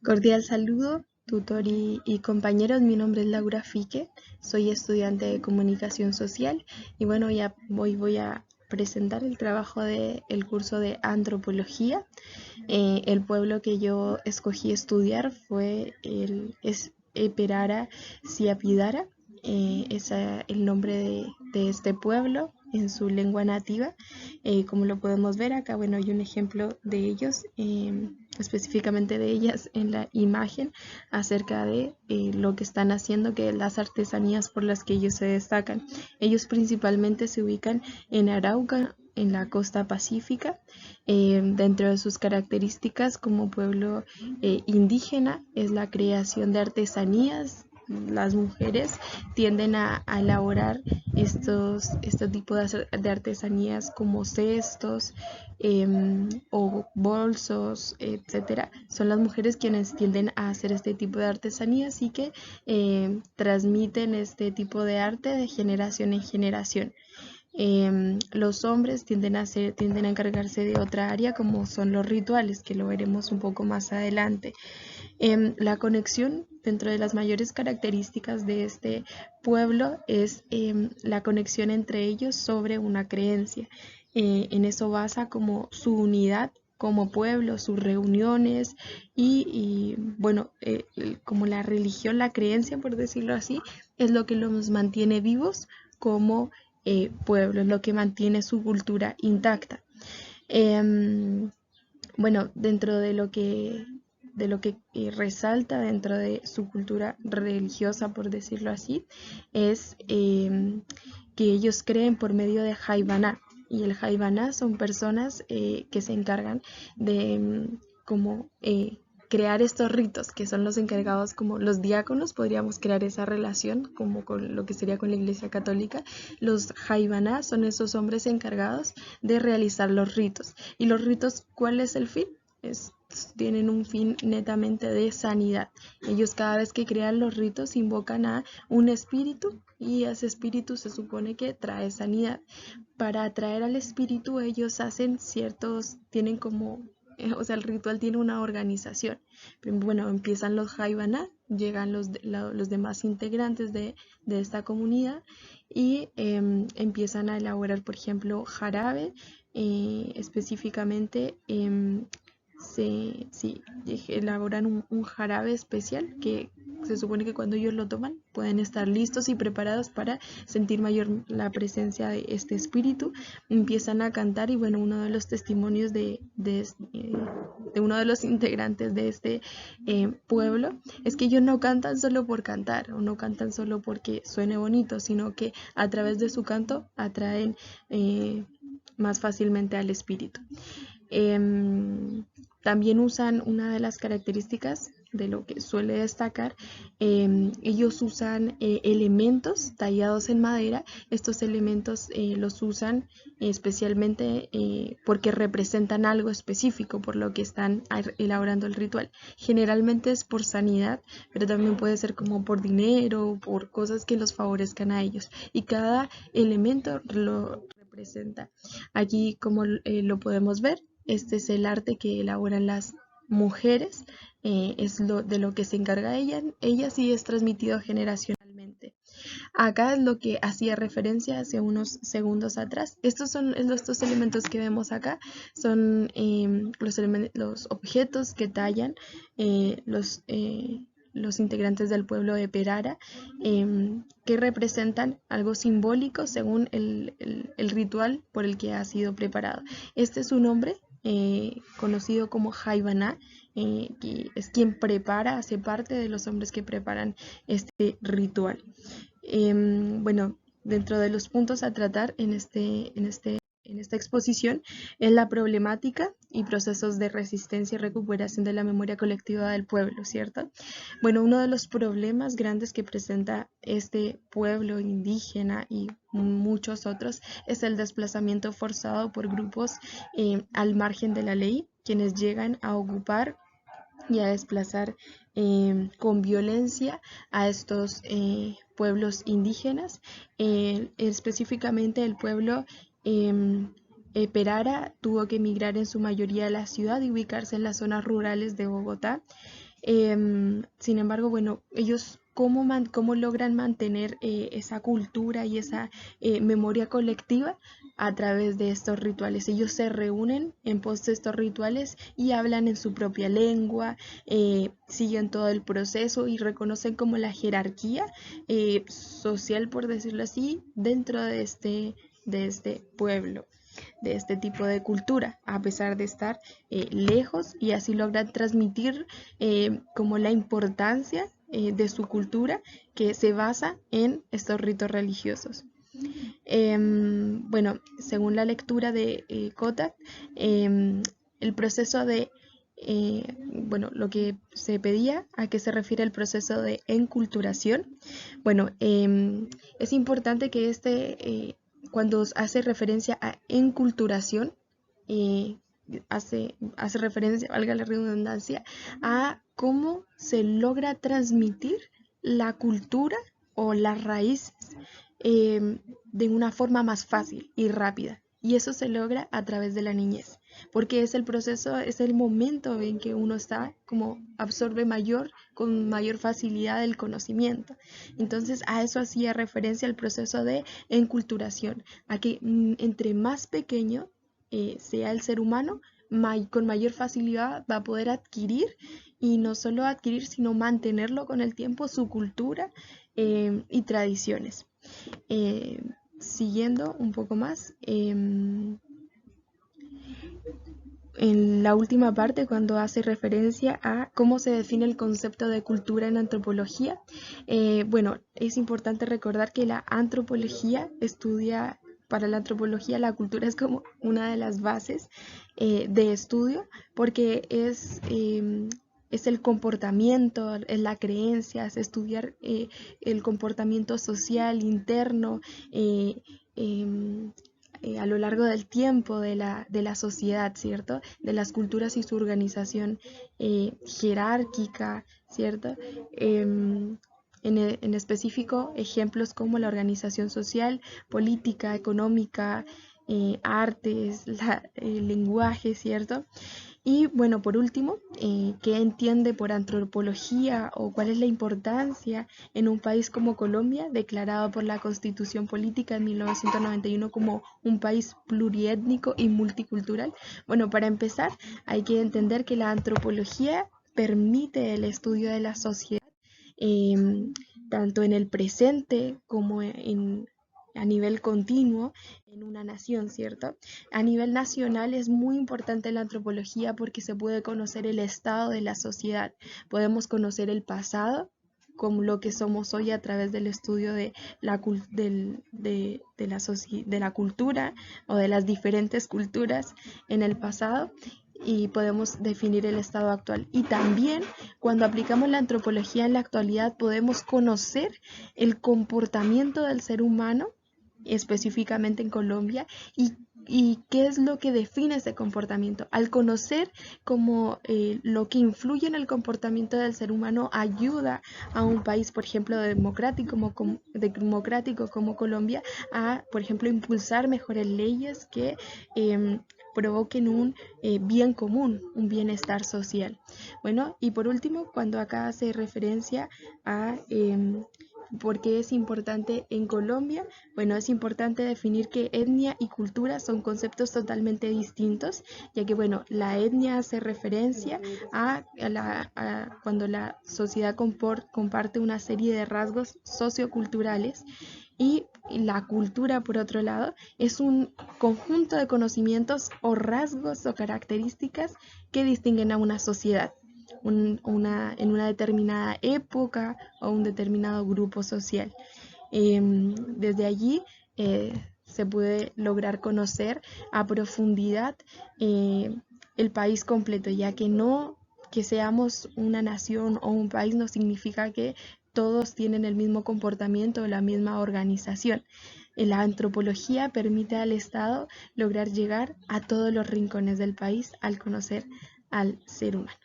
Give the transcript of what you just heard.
Cordial saludo, tutor y compañeros. Mi nombre es Laura Fique, soy estudiante de comunicación social y bueno, ya voy a presentar el trabajo del curso de antropología. El pueblo que yo escogí estudiar es Eperara Siapidara. Es el nombre de este pueblo en su lengua nativa. Como lo podemos ver acá, bueno, hay un ejemplo de ellos, específicamente de ellas en la imagen, acerca de lo que están haciendo, que las artesanías por las que ellos se destacan. Ellos principalmente se ubican en Arauca, en la costa pacífica. Dentro de sus características como pueblo indígena es la creación de artesanías. Las mujeres tienden a elaborar este tipo de artesanías como cestos o bolsos, etcétera. Son las mujeres quienes tienden a hacer este tipo de artesanías y que transmiten este tipo de arte de generación en generación. Los hombres tienden a encargarse de otra área, como son los rituales, que lo veremos un poco más adelante. La conexión, dentro de las mayores características de este pueblo, es la conexión entre ellos sobre una creencia. En eso basa como su unidad como pueblo, sus reuniones bueno, como la religión, la creencia, por decirlo así, es lo que los mantiene vivos como pueblo, es lo que mantiene su cultura intacta. Bueno, dentro de lo que resalta dentro de su cultura religiosa, por decirlo así, es que ellos creen por medio de Jaibaná. Y el Jaibaná son personas que se encargan de como crear estos ritos, que son los encargados como los diáconos. Podríamos crear esa relación como con lo que sería con la Iglesia Católica. Los Jaibaná son esos hombres encargados de realizar los ritos. ¿Y los ritos cuál es el fin? Tienen un fin netamente de sanidad. Ellos cada vez que crean los ritos invocan a un espíritu y ese espíritu se supone que trae sanidad. Para atraer al espíritu ellos tienen como, o sea, el ritual tiene una organización. Bueno, empiezan los Jaibaná, llegan los demás integrantes de esta comunidad y empiezan a elaborar, por ejemplo, jarabe, específicamente sí, elaboran un jarabe especial que se supone que cuando ellos lo toman pueden estar listos y preparados para sentir mayor la presencia de este espíritu. Empiezan a cantar y bueno, uno de los testimonios de uno de los integrantes de este pueblo es que ellos no cantan solo por cantar o no cantan solo porque suene bonito, sino que a través de su canto atraen más fácilmente al espíritu. También usan una de las características de lo que suele destacar, ellos usan elementos tallados en madera. Estos elementos los usan especialmente porque representan algo específico por lo que están elaborando el ritual. Generalmente es por sanidad, pero también puede ser como por dinero, por cosas que los favorezcan a ellos. Y cada elemento lo representa. Aquí, como lo podemos ver, este es el arte que elaboran las mujeres, es de lo que se encarga ellas y es transmitido generacionalmente. Acá es lo que hacía referencia hace unos segundos atrás. Estos elementos que vemos acá, son los objetos que tallan los integrantes del pueblo de Perara, que representan algo simbólico según el ritual por el que ha sido preparado. Este es un nombre conocido como Jaibaná, que es quien prepara, hace parte de los hombres que preparan este ritual. Bueno, dentro de los puntos a tratar en esta exposición es la problemática y procesos de resistencia y recuperación de la memoria colectiva del pueblo, ¿cierto? Bueno, uno de los problemas grandes que presenta este pueblo indígena y muchos otros es el desplazamiento forzado por grupos al margen de la ley, quienes llegan a ocupar y a desplazar con violencia a estos pueblos indígenas, específicamente el pueblo Perara tuvo que emigrar en su mayoría a la ciudad y ubicarse en las zonas rurales de Bogotá. Sin embargo, bueno, ellos cómo logran mantener esa cultura y esa memoria colectiva a través de estos rituales. Ellos se reúnen en pos de estos rituales y hablan en su propia lengua, siguen todo el proceso y reconocen como la jerarquía social, por decirlo así, dentro de este pueblo, de este tipo de cultura, a pesar de estar lejos, y así logran transmitir como la importancia de su cultura, que se basa en estos ritos religiosos. Bueno, según la lectura de Kotak, el proceso de bueno, lo que se pedía, ¿a qué se refiere el proceso de enculturación? Bueno, es importante que cuando hace referencia a enculturación, eh, hace referencia, valga la redundancia, a cómo se logra transmitir la cultura o las raíces de una forma más fácil y rápida. Y eso se logra a través de la niñez, porque es el proceso, es el momento en que uno está como absorbe con mayor facilidad el conocimiento. Entonces a eso hacía referencia el proceso de enculturación, a que entre más pequeño sea el ser humano, con mayor facilidad va a poder adquirir, y no solo adquirir, sino mantenerlo con el tiempo, su cultura y tradiciones. Siguiendo un poco más, en la última parte, cuando hace referencia a cómo se define el concepto de cultura en antropología, bueno, es importante recordar que la antropología estudia, para la antropología la cultura es como una de las bases de estudio, porque es el comportamiento, es la creencia, es estudiar el comportamiento social interno a lo largo del tiempo de la sociedad, ¿cierto? De las culturas y su organización jerárquica, ¿cierto? En específico, ejemplos como la organización social, política, económica, artes, el lenguaje, ¿cierto? Y bueno, por último, ¿qué entiende por antropología o cuál es la importancia en un país como Colombia, declarado por la Constitución Política en 1991 como un país pluriétnico y multicultural? Bueno, para empezar, hay que entender que la antropología permite el estudio de la sociedad, tanto en el presente como a nivel continuo en una nación, ¿cierto? A nivel nacional es muy importante la antropología porque se puede conocer el estado de la sociedad, podemos conocer el pasado como lo que somos hoy a través del estudio de la cultura o de las diferentes culturas en el pasado, y podemos definir el estado actual. Y también cuando aplicamos la antropología en la actualidad podemos conocer el comportamiento del ser humano, específicamente en Colombia, y qué es lo que define ese comportamiento. Al conocer cómo lo que influye en el comportamiento del ser humano ayuda a un país, por ejemplo, democrático como Colombia, a, por ejemplo, impulsar mejores leyes que provoquen un bien común, un bienestar social. Bueno, y por último, cuando acá hace referencia a por qué es importante en Colombia, bueno, es importante definir que etnia y cultura son conceptos totalmente distintos, ya que, bueno, la etnia hace referencia a cuando la sociedad comparte una serie de rasgos socioculturales, y la cultura, por otro lado, es un conjunto de conocimientos o rasgos o características que distinguen a una sociedad en una determinada época o un determinado grupo social. Desde allí se puede lograr conocer a profundidad el país completo, ya que no que seamos una nación o un país no significa que todos tienen el mismo comportamiento o la misma organización. La antropología permite al Estado lograr llegar a todos los rincones del país al conocer al ser humano.